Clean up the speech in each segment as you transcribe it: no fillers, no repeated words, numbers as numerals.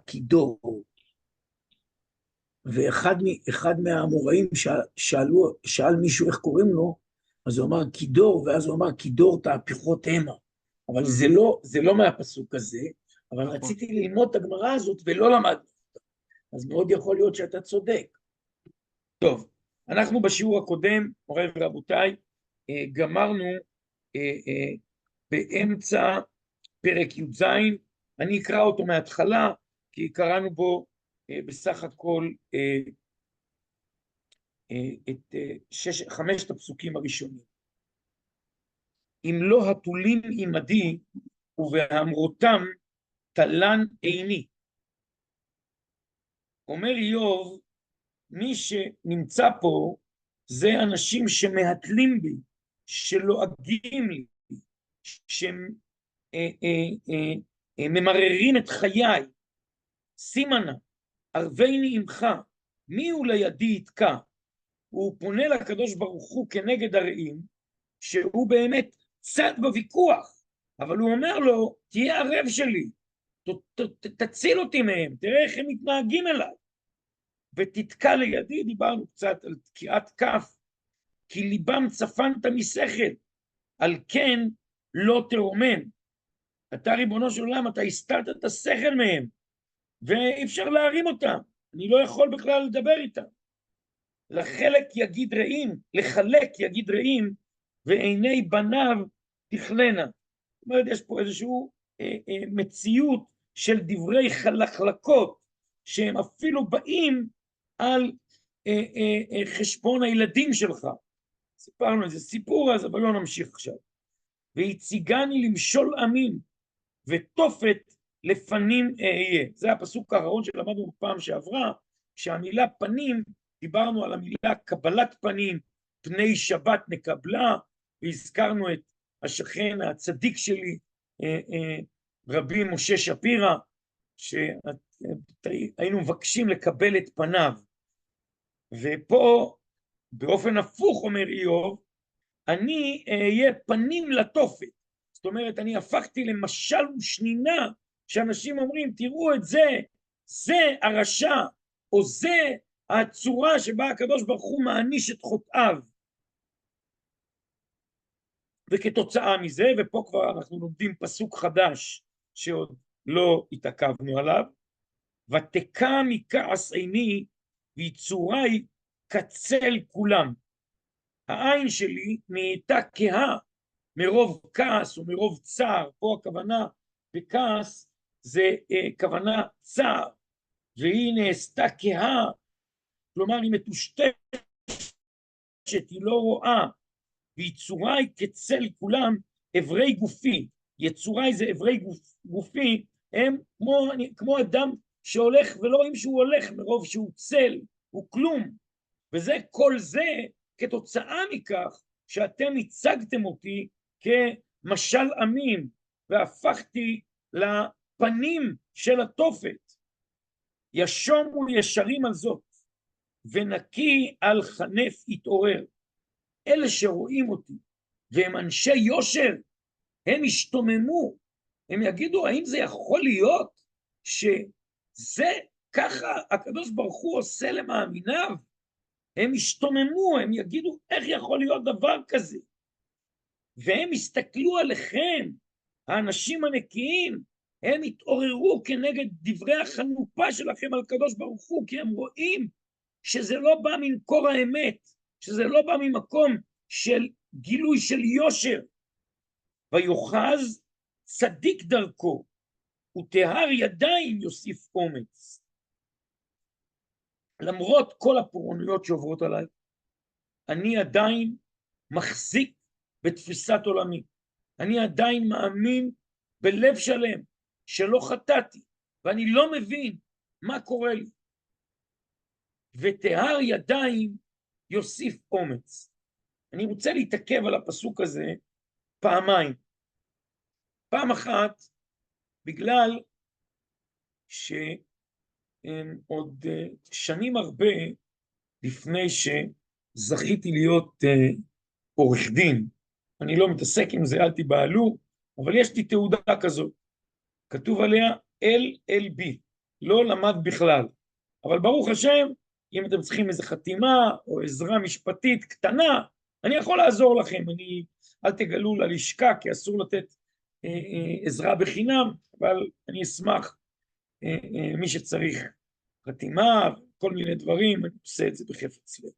כידור, אחד מהאמוראים שאל מישהו איך קוראים לו, אז הוא אמר כידור, ואז הוא אמר כידור תהפכות המה. אבל זה לא מהפסוק הזה, אבל נכון. רציתי ללמוד את הגמרא הזאת ולא למדנו. אז מאוד יכול להיות שאתה צודק. טוב, אנחנו בשיעור הקודם, מוריי ורבותיי, גמרנו באמצע פרק י"ז, אני אקרא אותו מההתחלה, כי קראנו בו בסך הכל את 5 הפסוקים הראשונים. אם לא התולים עמדי, ובהמרותם תלן עיני. אומר איוב, מי שנמצא פה זה אנשים שמהתלים בי, שלועגים לי, שממררים את חיי. סימנה, ערבני עמך, מי הוא לידי יתקע? הוא פונה לקדוש ברוך הוא כנגד הרעים, שהוא באמת צד בוויכוח, אבל הוא אומר לו, תהיה ערב שלי, תציל אותי מהם, תראה איך הם מתנהגים אליי. ותתקע לידי, דיברנו קצת על תקיעת כף, כי ליבם צפנת משכל, על כן לא תרומם. אתה ריבונו של עולם, אתה הסתרת את השכל מהם, ואי אפשר להרים אותם, אני לא יכול בכלל לדבר איתם. לחלק יגיד רעים, לחלק יגיד רעים, ועיני בניו תכלנה. זאת אומרת, יש פה איזושהי מציאות של דברי חלקלקות, שהם אפילו באים על חשבון הילדים שלך. סיפרנו איזה סיפור אז, אבל לא נמשיך עכשיו. והציגני למשול עמים, ותופת לפנים אהיה. זה הפסוק האחרון שלמדנו בפעם שעברה, שהמילה פנים, דיברנו על המילה קבלת פנים, פני שבת נקבלה, והזכרנו את השכן הצדיק שלי, רבי משה שפירא, שהיינו מבקשים לקבל את פניו. ופה, באופן הפוך אומר איוב, אני אהיה פנים לתופת. זאת אומרת, אני הפכתי למשל ושנינה, שאנשים אומרים, תראו את זה, זה הרשע, או זה הצורה שבה הקדוש ברוך הוא מעניש את חוטאיו. וכתוצאה מזה, ופה כבר אנחנו לומדים פסוק חדש, שעוד לא התעכבנו עליו, ותקע מכעס עיני, ויצורי קצל כולם. העין שלי נהייתה כהה, מרוב כעס או מרוב צער. פה הכוונה בכעס זה כוונה צער, והיא נעשתה כהה, כלומר היא מטושטשת, היא לא רואה, ויצורי כצל כולם אברי גופי. יצורי זה אברי גופי, הם כמו אדם שהולך ולא רואים שהוא הולך מרוב שהוא צל, הוא כלום. וזה כל זה כתוצאה מכך שאתם הצגתם אותי כמשל עמים, והפכתי לפנים של התופת. ישומו ישרים על זאת, ונקי על חנף יתעורר. אלה שרואים אותי, והם אנשי יושר, הם ישתוממו, הם יגידו, האם זה יכול להיות שזה ככה הקדוש ברוך הוא עושה למאמיניו? הם ישתוממו, הם יגידו, איך יכול להיות דבר כזה? והם יסתכלו עליכם, האנשים הנקיים, הם יתעוררו כנגד דברי החנופה שלכם על קדוש ברוך הוא, כי הם רואים שזה לא בא ממקור האמת, שזה לא בא ממקום של גילוי של יושר. ויוחז צדיק דרכו, וטהר ידיים יוסיף אומץ. למרות כל הפורענויות שעוברות עליי, אני עדיין מחזיק בתפיסת עולמי. אני עדיין מאמין בלב שלם שלא חטאתי, ואני לא מבין מה קורה לי. וטהר ידיים יוסיף אומץ. אני רוצה להתעכב על הפסוק הזה פעמיים. פעם אחת, בגלל שעוד שנים הרבה לפני שזכיתי להיות עורך דין, אני לא מתעסק עם זה, אל תיבהלו, אבל יש לי תעודה כזאת, כתוב עליה LLB, לא למד בכלל. אבל ברוך השם, אם אתם צריכים איזו חתימה או עזרה משפטית קטנה, אני יכול לעזור לכם. אל תגלו ללשכה, כי אסור לתת עזרה בחינם, אבל אני אשמח, מי שצריך חתימה, כל מיני דברים, אני עושה את זה בחפץ לב.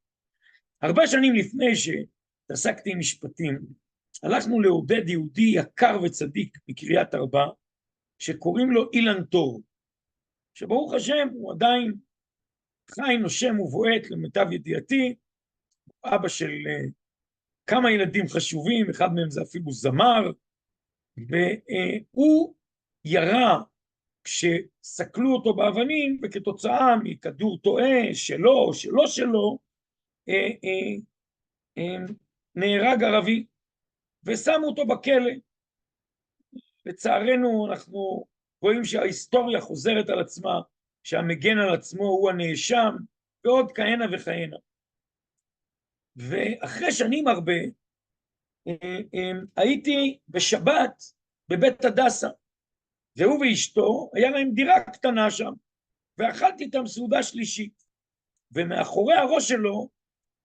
הרבה שנים לפני שהתעסקתי עם משפטים, הלכנו לעודד יהודי יקר וצדיק מקריית ארבע, שקוראים לו אילן תור, שברוך השם הוא עדיין חי, נושם ובועט למיטב ידיעתי, אבא של כמה ילדים חשובים, אחד מהם זה אפילו זמר, והוא ירה כשסקלו אותו באבנים, וכתוצאה מכדור טועה שלו או שלו, נהרג ערבי, ושמו אותו בכלא. לצערנו אנחנו רואים שההיסטוריה חוזרת על עצמה, שהמגן על עצמו הוא הנאשם, ועוד כהנה וכהנה. ואחרי שנים הרבה, הייתי בשבת בבית הדסה, והוא ואשתו, היה להם דירה קטנה שם, ואכלתי איתם סעודה שלישית, ומאחורי הראש שלו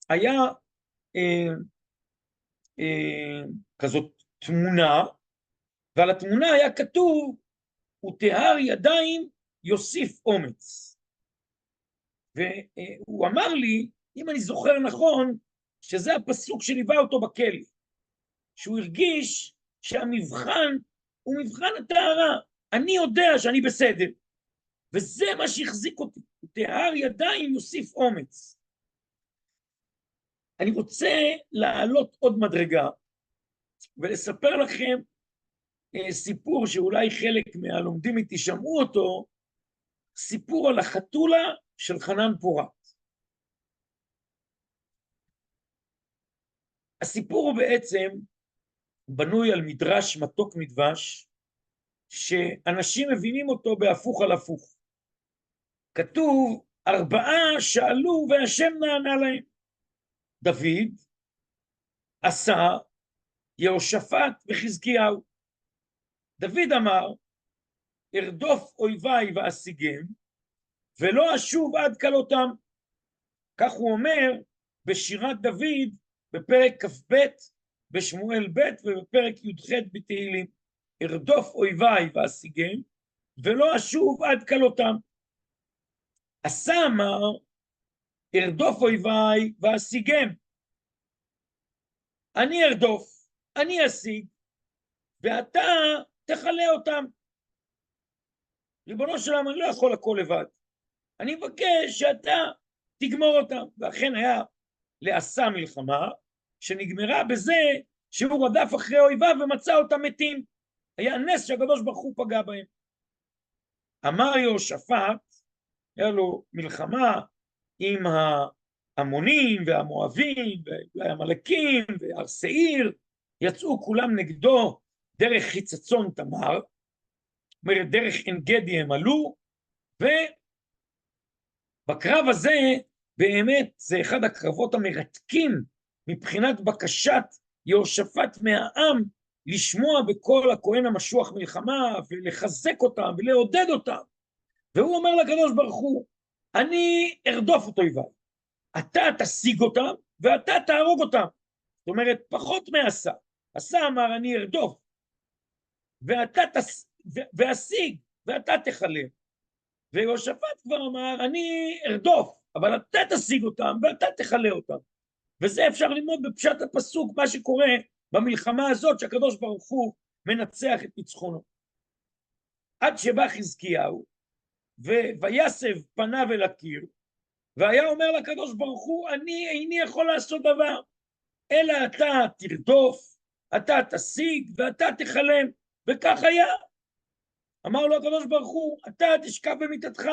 היה כזאת תמונה, ועל התמונה היה כתוב, וטהר ידיים יוסיף אומץ. והוא אמר לי, אם אני זוכר נכון, שזה הפסוק שליווה אותו בכלא, שהוא הרגיש שהמבחן הוא מבחן הטהרה. אני יודע שאני בסדר, וזה מה שהחזיק אותי. וטהר ידיים יוסיף אומץ. אני רוצה לעלות עוד מדרגה, ולספר לכם סיפור שאולי חלק מהלומדים איתי שמעו אותו, סיפור על החתולה של חנן פורת. הסיפור הוא בעצם בנוי על מדרש מתוק מדבש, שאנשים מבינים אותו בהפוך על הפוך. כתוב, 4 שאלו והשם נענה להם. דוד, עשה, יהושפט וחזקיהו. דוד אמר, ארדוף אויביי ואשיגם, ולא אשוב עד כלותם. כך הוא אומר בשירת דוד, בפרק כ"ב, בשמואל ב' ובפרק י"ח בתהילים. ארדוף אויביי ואשיגם, ולא אשוב עד כלותם. עשה אמר, ארדוף אויביי ואשיגם. אני ארדוף, אני אשיג, ואתה תכלה אותם. ריבונו של עולם, אני לא יכול הכל לבד. אני מבקש שאתה תגמור אותם. ואכן היה לעשה מלחמה, שנגמרה בזה שהוא רדף אחרי אויביו ומצא אותם מתים. היה נס שהקדוש ברוך הוא פגע בהם. אמר יהושפט, היה לו מלחמה עם ההמונים והמואבים והעמלקים והר שעיר, יצאו כולם נגדו דרך חיצצון תמר, זאת אומרת דרך עין גדי הם עלו, ובקרב הזה באמת זה אחד הקרבות המרתקים מבחינת בקשת יהושפט מהעם לשמוע בקול הכהן המשוח מלחמה ולחזק אותם ולעודד אותם. והוא אומר לקדוש ברוך הוא, אני ארדוף את אויביי, אתה תשיג אותם ואתה תהרוג אותם. זאת אומרת פחות מעשה. עשה אמר אני ארדוף ואשיג ואתה תכלה. ויהושפט כבר אמר אני ארדוף אבל אתה תשיג אותם ואתה תכלה אותם. וזה אפשר ללמוד בפשט הפסוק מה שקורה במלחמה הזאת שהקדוש ברוך הוא מנצח את ניצחונו. עד שבא חזקיהו ויסב פניו אל הקיר והיה אומר לקדוש ברוך הוא אני איני יכול לעשות דבר אלא אתה תרדוף, אתה תשיג ואתה תכלם. וכך היה. אמר לו הקדוש ברוך הוא אתה תשכב במיטתך,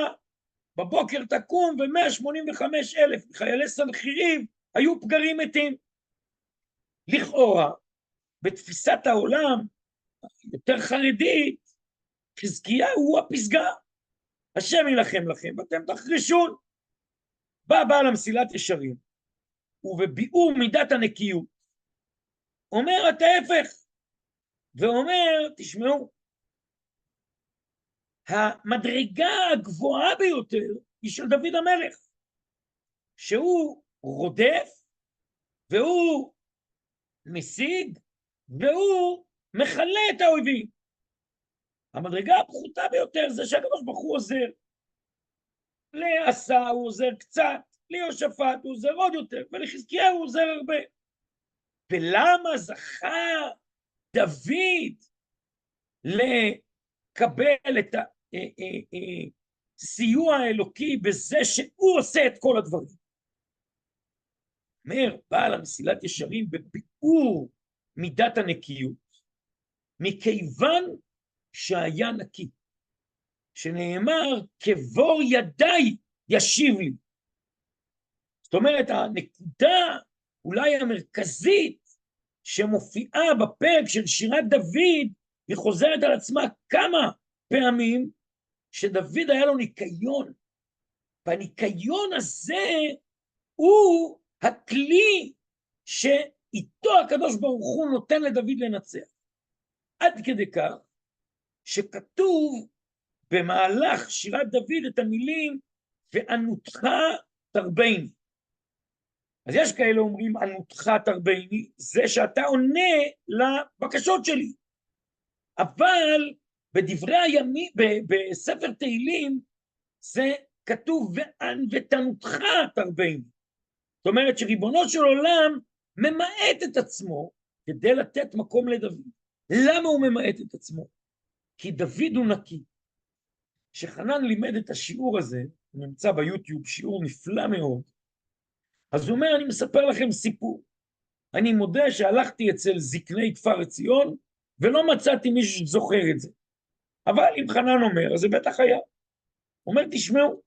בבוקר תקום ו185,000 חיילי סנחריב היו פגרים מתים. לכאורה בתפיסת העולם יותר חרדית חזקיהו הוא הפסגה, השם ילחם לכם ואתם תחרישון. בא בעל המסילת ישרים ובביאור מידת הנקיות אומר את ההפך ואומר תשמעו, המדרגה הגבוהה ביותר היא של דוד המלך, שהוא רודף, והוא משיג, והוא מכלה את האויבים. המדרגה הפחותה ביותר זה שהקדוש ברוך הוא עוזר. לעשה הוא עוזר קצת, ליהושפט הוא עוזר עוד יותר, ולחזקיהו הוא עוזר הרבה. ולמה זכה דוד לקבל את הסיוע האלוקי בזה שהוא עושה את כל הדברים? אומר בעל המסילת ישרים בביאור מידת הנקיות, מכיוון שהיה נקי, שנאמר כבור ידיי ישיב לי. זאת אומרת, הנקודה אולי המרכזית שמופיעה בפרק של שירת דוד, היא חוזרת על עצמה כמה פעמים, שדוד היה לו ניקיון, והניקיון הזה הוא הכלי שאיתו הקדוש ברוך הוא נותן לדוד לנצח. עד כדי כך שכתוב במהלך שירת דוד את המילים וענותך תרביני. אז יש כאלה אומרים ענותך תרביני, זה שאתה עונה לבקשות שלי. אבל בדברי הימים, בספר תהילים, זה כתוב ותנותך תרביני. זאת אומרת שריבונו של עולם ממעט את עצמו כדי לתת מקום לדוד. למה הוא ממעט את עצמו? כי דוד הוא נקי. שחנן לימד את השיעור הזה, הוא נמצא ביוטיוב, שיעור נפלא מאוד, אז הוא אומר, אני מספר לכם סיפור. אני מודה שהלכתי אצל זקני כפר עציון, ולא מצאתי מישהו שזוכר את זה. אבל אם חנן אומר, אז זה בטח היה. הוא אומר, תשמעו,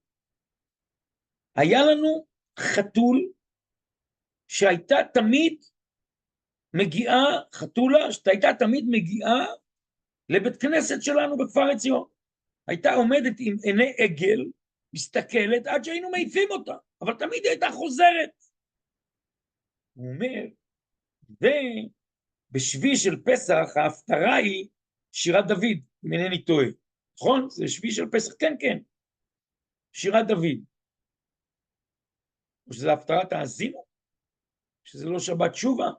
היה לנו חתול, שהייתה תמיד מגיעה, חתולה, שהייתה תמיד מגיעה לבית כנסת שלנו בכפר עציון. הייתה עומדת עם עיני עגל, מסתכלת עד שהיינו מעיפים אותה, אבל תמיד הייתה חוזרת. הוא אומר, ובשבי של פסח ההפטרה היא שירת דוד, אם אינני טועה. נכון? זה שבי של פסח, כן, כן. שירת דוד. או שזה הפטרת האזינו? שזה לא שבת שובה?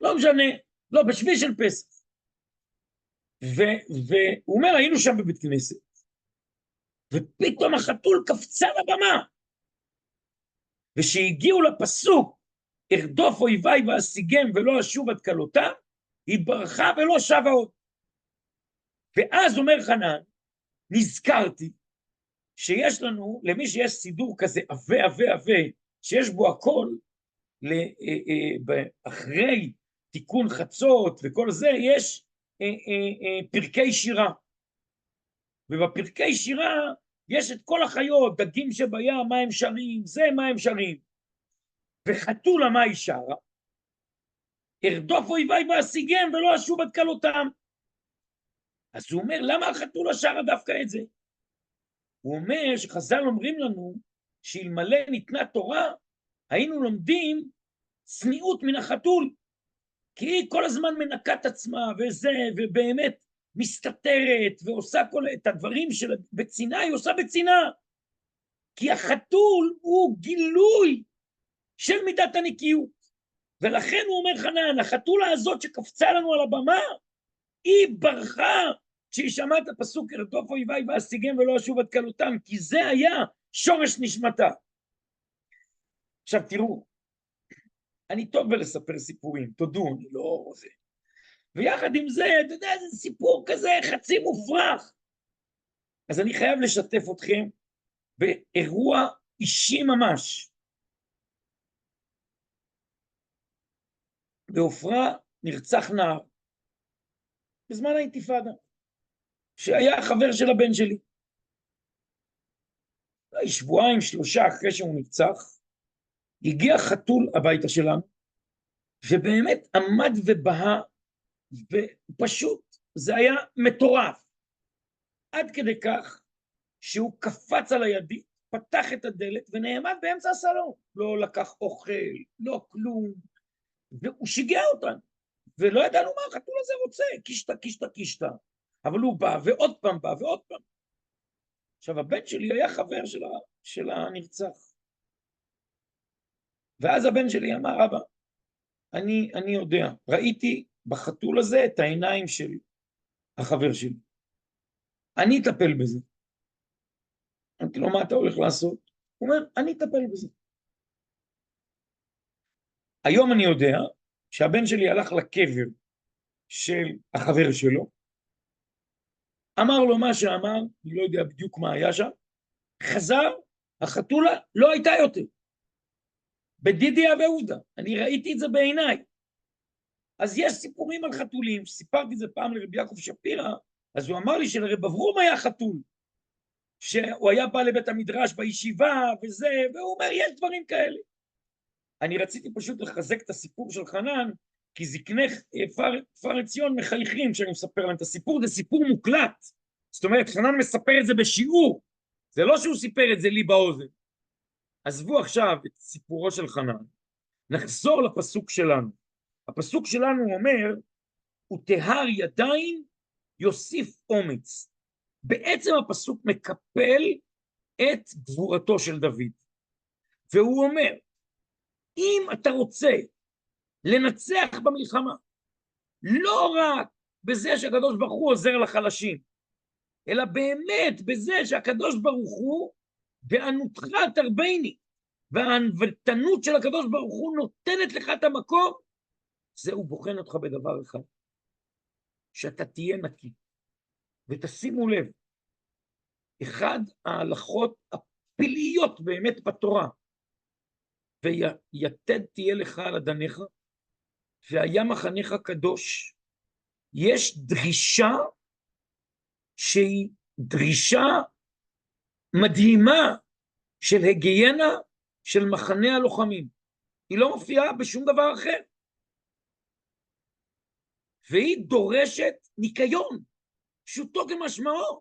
לא משנה, לא, בשבי של פסח. והוא אומר, היינו שם בבית כנסת, ופתאום החתול קפצה לבמה, ושהגיעו לפסוק, ארדוף אויביי ואשיגם ולא אשוב עד כלותם, היא ברחה ולא שבה עוד. ואז אומר חנן, נזכרתי, שיש לנו, למי שיש סידור כזה, עבה, עבה, עבה, שיש בו הכל, אחרי תיקון חצות וכל זה, יש פרקי שירה. ובפרקי שירה יש את כל החיות, דגים שבים, מה הם שרים, זה מה הם שרים. וחתולה מה היא שרה? ארדוף אויביי ואשיגם ולא אשוב עד כלותם. אז הוא אומר, למה החתולה שרה דווקא את זה? הוא אומר שחז"ל אומרים לנו, שאלמלא ניתנה תורה, היינו לומדים צניעות מן החתול, כי היא כל הזמן מנקה את עצמה וזה, ובאמת מסתתרת ועושה את הדברים שלה בצנעה, היא עושה בצנעה. כי החתול הוא גילוי של מידת הנקיות. ולכן הוא אומר חנן, החתולה הזאת שקפצה לנו על הבמה, היא ברחה כשהיא שמעה את הפסוק ארדוף אויביי ואשיגם ולא אשוב עד כלותם, כי זה היה שורש נשמתה. עכשיו תראו, אני טוב בלספר סיפורים, תודו, אני לא רוצה. ויחד עם זה, אתה יודע, זה סיפור כזה חצי מופרך. אז אני חייב לשתף אתכם באירוע אישי ממש. בעופרה נרצח נער, בזמן האינתיפאדה, שהיה חבר של הבן שלי. שבועיים, 3 אחרי שהוא נרצח, הגיע חתול הביתה שלנו, ובאמת עמד ובהה, ופשוט זה היה מטורף. עד כדי כך שהוא קפץ על הידית, פתח את הדלת ונעמד באמצע הסלון. לא לקח אוכל, לא כלום, והוא שיגע אותנו. ולא ידענו מה החתול הזה רוצה, קישטה, קישטה, קישטה. אבל הוא בא ועוד פעם בא ועוד פעם. עכשיו, הבן שלי היה חבר של הנרצח. ואז הבן שלי אמר, אבא, אני יודע, ראיתי בחתול הזה את העיניים של החבר שלי. אני אטפל בזה. אמרתי לו, מה אתה הולך לעשות? הוא אומר, אני אטפל בזה. היום אני יודע שהבן שלי הלך לקבר של החבר שלו, אמר לו מה שאמר, אני לא יודע בדיוק מה היה שם, חזר, החתולה לא הייתה יותר. בדידיה ועובדה, אני ראיתי את זה בעיניי. אז יש סיפורים על חתולים, סיפרתי את זה פעם לרבי יעקב שפירא, אז הוא אמר לי שלרב אברום היה חתול, שהוא היה בא לבית המדרש בישיבה וזה, והוא אומר, יש דברים כאלה. אני רציתי פשוט לחזק את הסיפור של חנן, כי זקני כפר עציון מחייכים כשאני מספר להם את הסיפור, זה סיפור מוקלט. זאת אומרת, חנן מספר את זה בשיעור, זה לא שהוא סיפר את זה לי באוזן. עזבו עכשיו את סיפורו של חנן, נחזור לפסוק שלנו. הפסוק שלנו אומר, וטהר ידיים יוסיף אומץ. בעצם הפסוק מקפל את גבורתו של דוד. והוא אומר, אם אתה רוצה לנצח במלחמה, לא רק בזה שהקדוש ברוך הוא עוזר לחלשים, אלא באמת בזה שהקדוש ברוך הוא בענותך תרבני, והענוותנות של הקדוש ברוך הוא נותנת לך את המקום, זהו בוחן אותך בדבר אחד, שאתה תהיה נקי. ותשימו לב, אחד ההלכות הפלאיות באמת בתורה, ויתד תהיה לך על אדניך, והיה מחנך קדוש, יש דרישה שהיא דרישה מדהימה של הגיינה של מחנה הלוחמים. היא לא מופיעה בשום דבר אחר. והיא דורשת ניקיון, פשוטו כמשמעו.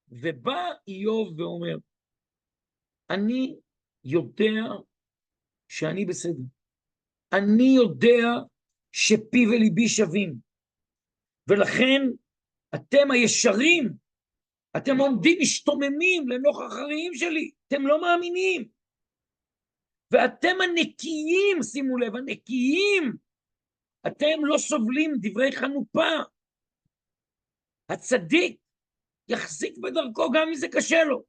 ובא איוב ואומר, אני יודע שאני בסדר. אני יודע שפי וליבי שווים. ולכן אתם הישרים, אתם עומדים משתוממים לנוכח הרעים שלי, אתם לא מאמינים. ואתם הנקיים, שימו לב, הנקיים, אתם לא סובלים דברי חנופה. הצדיק יחזיק בדרכו גם אם זה קשה לו.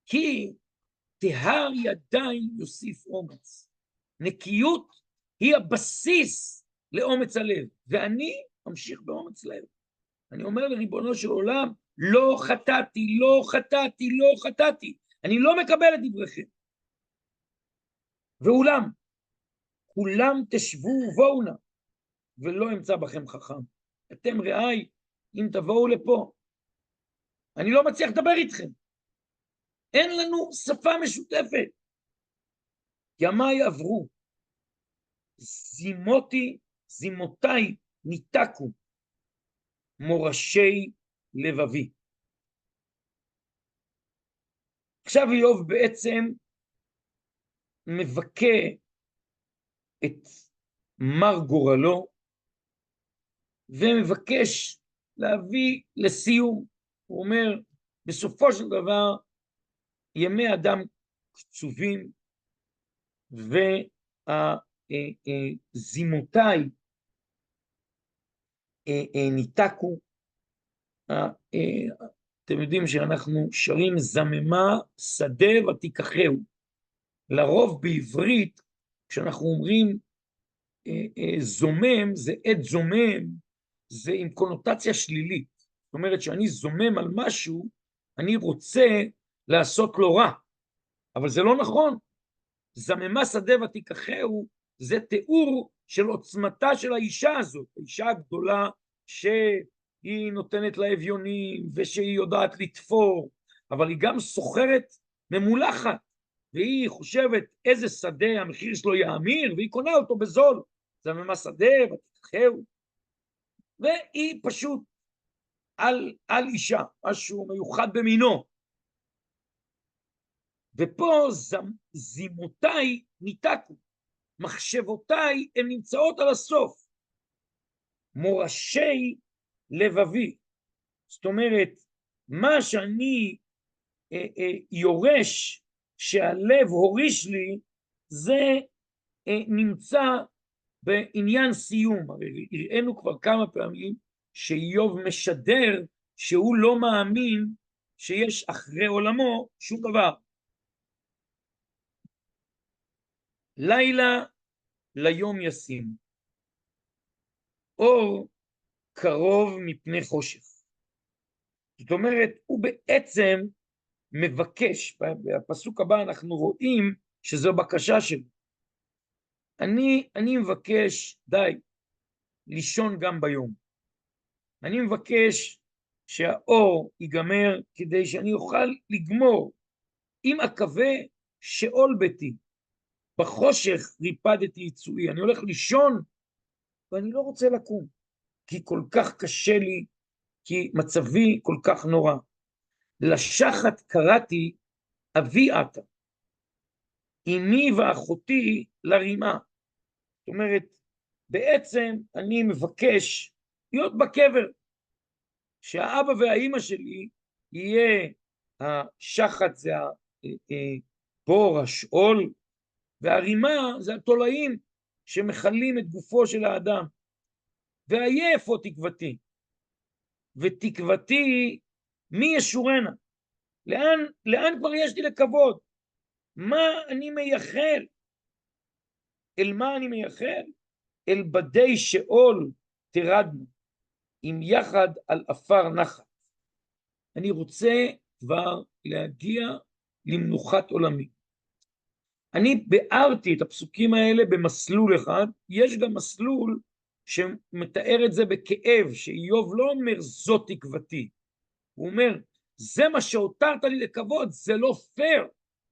כי טהר ידיים יוסיף אומץ. נקיות היא הבסיס לאומץ הלב. ואני ממשיך באומץ לב. אני אומר לריבונו של עולם, לא חטאתי, לא חטאתי, לא חטאתי. אני לא מקבל את דבריכם. ואולם, כולם תשבו ובואו נא, ולא אמצא בכם חכם. אתם רעי, אם תבואו לפה, אני לא מצליח לדבר איתכם. אין לנו שפה משותפת. ימיי עברו, זימותיי ניתקו, מורשי לבבי. עכשיו איוב בעצם מבכה את מר גורלו, ומבקש להביא לסיום. הוא אומר, בסופו של דבר, ימי אדם קצובים, וזימותיי ניתקו. אתם יודעים שאנחנו שרים זממה שדה ותיקחהו. לרוב בעברית, כשאנחנו אומרים זומם, זה עת זומם, זה עם קונוטציה שלילית. זאת אומרת שאני זומם על משהו, אני רוצה לעשות לו רע. אבל זה לא נכון. זממה שדה ותיקחהו, זה תיאור של עוצמתה של האישה הזאת, האישה הגדולה שהיא נותנת לה אביונים, ושהיא יודעת לתפור, אבל היא גם סוחרת ממולחת, והיא חושבת איזה שדה המחיר שלו יאמיר, והיא קונה אותו בזול. זממה שדה ותיקחהו, והיא פשוט על אישה, משהו מיוחד במינו. ופה זימותיי ניתקו, מחשבותיי הן נמצאות על הסוף. מורשי לבבי, זאת אומרת, מה שאני יורש שהלב הוריש לי, זה נמצא בעניין סיום. הרי הראינו כבר כמה פעמים שאיוב משדר שהוא לא מאמין שיש אחרי עולמו שום דבר. לילה ליום ישים, אור קרוב מפני חושך. זאת אומרת, הוא בעצם מבקש, בפסוק הבא אנחנו רואים שזו בקשה שלו. אני מבקש, די, לישון גם ביום. אני מבקש שהאור ייגמר כדי שאני אוכל לגמור. אם אקווה שאול ביתי, בחושך ריפדתי יצואי, אני הולך לישון ואני לא רוצה לקום, כי כל כך קשה לי, כי מצבי כל כך נורא. לשחת קראתי אבי עתה, אמי ואחותי לרימה. זאת אומרת, בעצם אני מבקש להיות בקבר, שהאבא והאימא שלי יהיה השחת, זה הבור, השאול, והרימה זה התולעים שמחלים את גופו של האדם. ואיה איפה תקוותי? ותקוותי מי ישורנה? לאן כבר יש לי לכבוד? מה אני מייחל? אל מה אני מייחל? אל בדי שאול תרדנו, עם יחד על אפר נחת. אני רוצה כבר להגיע למנוחת עולמי. אני ביארתי את הפסוקים האלה במסלול אחד, יש גם מסלול שמתאר את זה בכאב, שאיוב לא אומר זאת תקוותי, הוא אומר זה מה שהותרת לי לכבוד, זה לא פייר,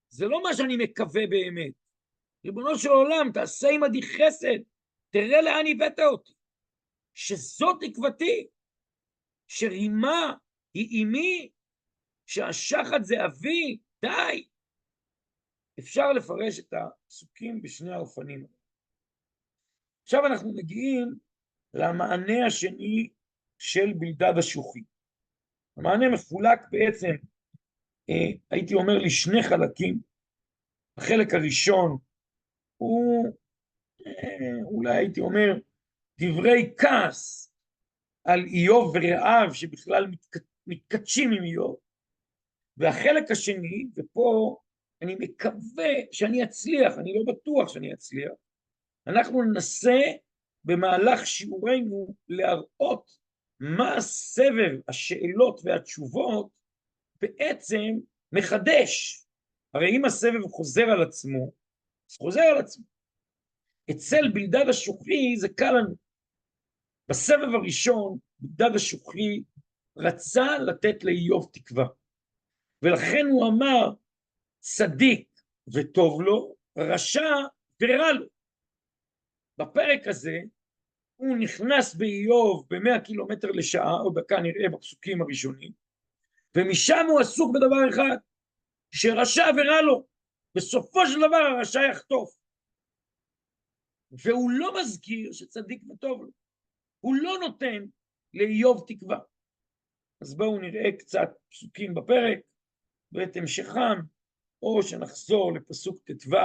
זה לא מה שאני מקווה באמת. ריבונו של עולם, תעשה עמדי חסד, תראה לאן הבאת אותי, שזאת תקוותי, שרימה היא אמי, שהשחת זה אבי, די. אפשר לפרש את הפסוקים בשני האופנים. עכשיו אנחנו מגיעים למענה השני של בלדד השוחי. המענה מחולק בעצם, הייתי אומר לשני חלקים. החלק הראשון הוא, אולי הייתי אומר, דברי כעס על איוב ורעיו שבכלל מתקדשים עם איוב. והחלק השני, ופה אני מקווה שאני אצליח, אני לא בטוח שאני אצליח, אנחנו ננסה במהלך שיעורנו להראות מה הסבב השאלות והתשובות בעצם מחדש. הרי אם הסבב חוזר על עצמו, אז חוזר על עצמו. אצל בלדד השוחי זה קל לנו. בסבב הראשון, בלדד השוחי רצה לתת לאיוב תקווה. ולכן הוא אמר, צדיק וטוב לו, רשע ורע לו. בפרק הזה, הוא נכנס באיוב ב100 קילומטר לשעה, או כנראה בפסוקים הראשונים, ומשם הוא עסוק בדבר אחד, שרשע ורע לו. בסופו של דבר הרשע יחטוף. והוא לא מזכיר שצדיק וטוב לו. הוא לא נותן לאיוב תקווה. אז בואו נראה קצת פסוקים בפרק, ואת המשכם, או שנחזור לפסוק ט"ו,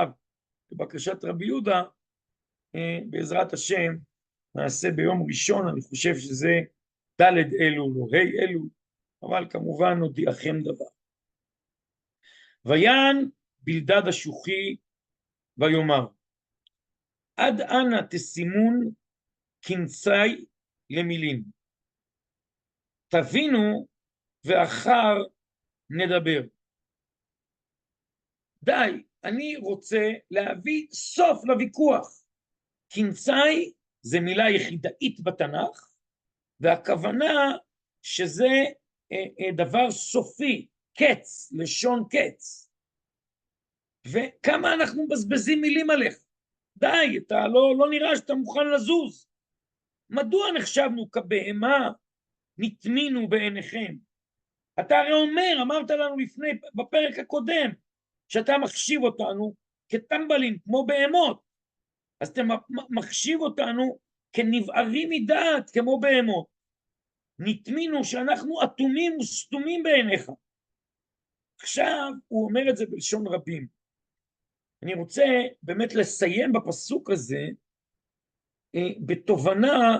בבקשת רבי יהודה, בעזרת השם, נעשה ביום ראשון, אני חושב שזה ד' אלול או ה' אלול, אבל כמובן נודיעכם דבר. ויען בלדד השוחי ויאמר, עד אנה תשימון קנצי למילים, תבינו ואחר נדבר. די, אני רוצה להביא סוף לוויכוח. קנצי זה מילה יחידאית בתנ"ך, והכוונה שזה דבר סופי, קץ, לשון קץ. וכמה אנחנו מבזבזים מילים עליך. די, אתה לא נראה שאתה מוכן לזוז. מדוע נחשבנו כבהמה נטמינו בעיניכם? אתה הרי אמרת לנו לפני, בפרק הקודם, שאתה מחשיב אותנו כטמבלים, כמו בהמות. אז אתה מחשיב אותנו כנבערים מדעת, כמו בהמות. נטמינו שאנחנו אטומים וסתומים בעיניך. עכשיו הוא אומר את זה בלשון רבים. אני רוצה באמת לסיים בפסוק הזה בתובנה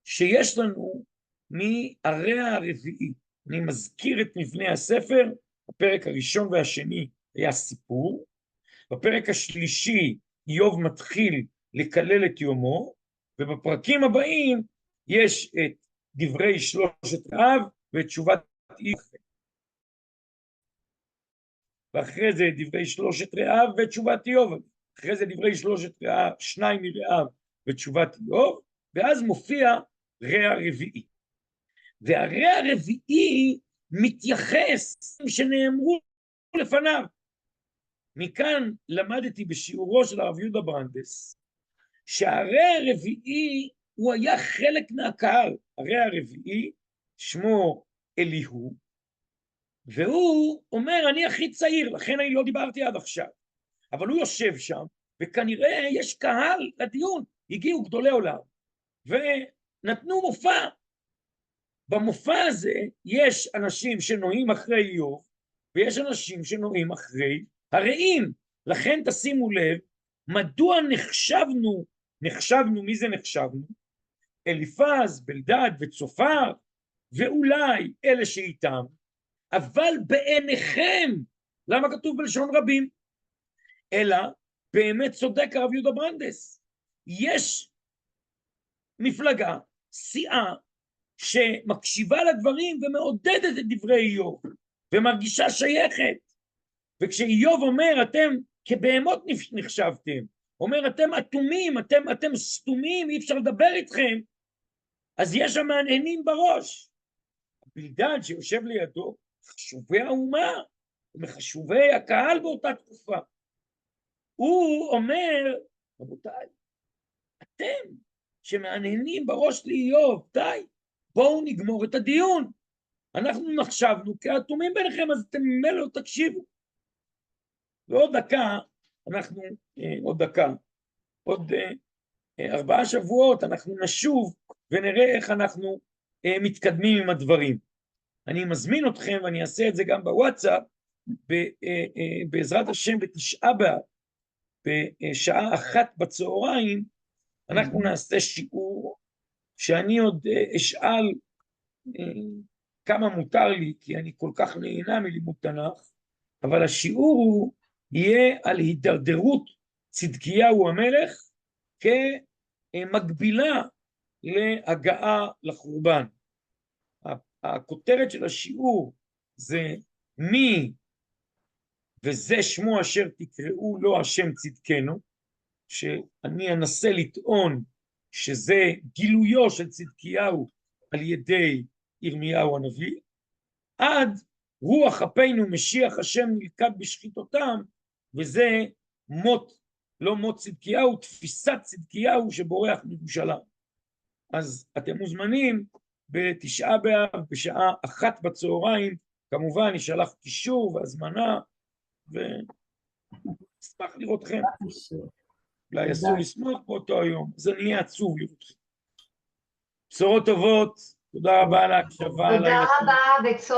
שיש לנו מהרע הרביעי. אני מזכיר את מבנה הספר, הפרק הראשון והשני היה סיפור, בפרק השלישי איוב מתחיל לקלל את יומו, ובפרקים הבאים יש את דברי שלושת רעיו ואת תשובת איוב. ואחרי זה דברי שלושת רעיו ותשובת איוב. אחרי זה דברי שלושת רעיו, שניים מרעיו ותשובת איוב, ואז מופיע רע רביעי. והרע הרביעי מתייחס שנאמרו לפניו. מכאן למדתי בשיעורו של הרב יהודה ברנדס, שהרע הרביעי הוא היה חלק מהקהל. הרע הרביעי שמו אליהו, והוא אומר, אני הכי צעיר, לכן אני לא דיברתי עד עכשיו. אבל הוא יושב שם, וכנראה יש קהל לדיון, הגיעו גדולי עולם, ונתנו מופע. במופע הזה יש אנשים שנועים אחרי איוב, ויש אנשים שנועים אחרי הרעים. לכן תשימו לב, מדוע נחשבנו, מי זה נחשבנו? אליפז, בלדד וצופר, ואולי אלה שאיתם, אבל בעיניכם, למה כתוב בלשון רבים? אלא באמת צודק הרב יהודה ברנדס, יש מפלגה, סיעה, שמקשיבה לדברים ומעודדת את דברי איוב, ומרגישה שייכת. וכשאיוב אומר, אתם כבהמות נחשבתם, אומר, אתם אטומים, אתם סתומים, אי אפשר לדבר איתכם, אז יש שם מהנהנים בראש. בלדד שיושב לידו, חשובי האומה, ומחשובי הקהל באותה תקופה. הוא אומר, רבותיי, אתם שמעניינים בראש לאיוב, די, בואו נגמור את הדיון. אנחנו נחשבנו כאטומים ביניכם, אז אתם ממילא לא תקשיבו. ועוד דקה, עוד 4 שבועות, אנחנו נשוב ונראה איך אנחנו מתקדמים עם הדברים. אני מזמין אתכם, ואני אעשה את זה גם בוואטסאפ, בעזרת השם בתשעה באב, בשעה 1 בצהריים, אנחנו נעשה שיעור, שאני עוד אשאל כמה מותר לי, כי אני כל כך נהנה מלימוד תנ"ך, אבל השיעור הוא יהיה על הידרדרות צדקיהו המלך, כמקבילה להגעה לחורבן. הכותרת של השיעור זה מי וזה שמו אשר תקראו לו השם צדקנו, שאני אנסה לטעון שזה גילויו של צדקיהו על ידי ירמיהו הנביא, עד רוח אפינו משיח השם נלכד בשחיתותם, וזה מות, לא מות צדקיהו, תפיסת צדקיהו שבורח מירושלים. אז אתם מוזמנים בתשעה באב בשעה 1 בצהריים, כמובן ישלח קישור והזמנה, ונשמח לראותכם. אולי אסור לשמוח באותו היום, אז אני אהיה עצוב לראותכם. בשורות טובות, תודה רבה על ההקשבה. תודה רבה.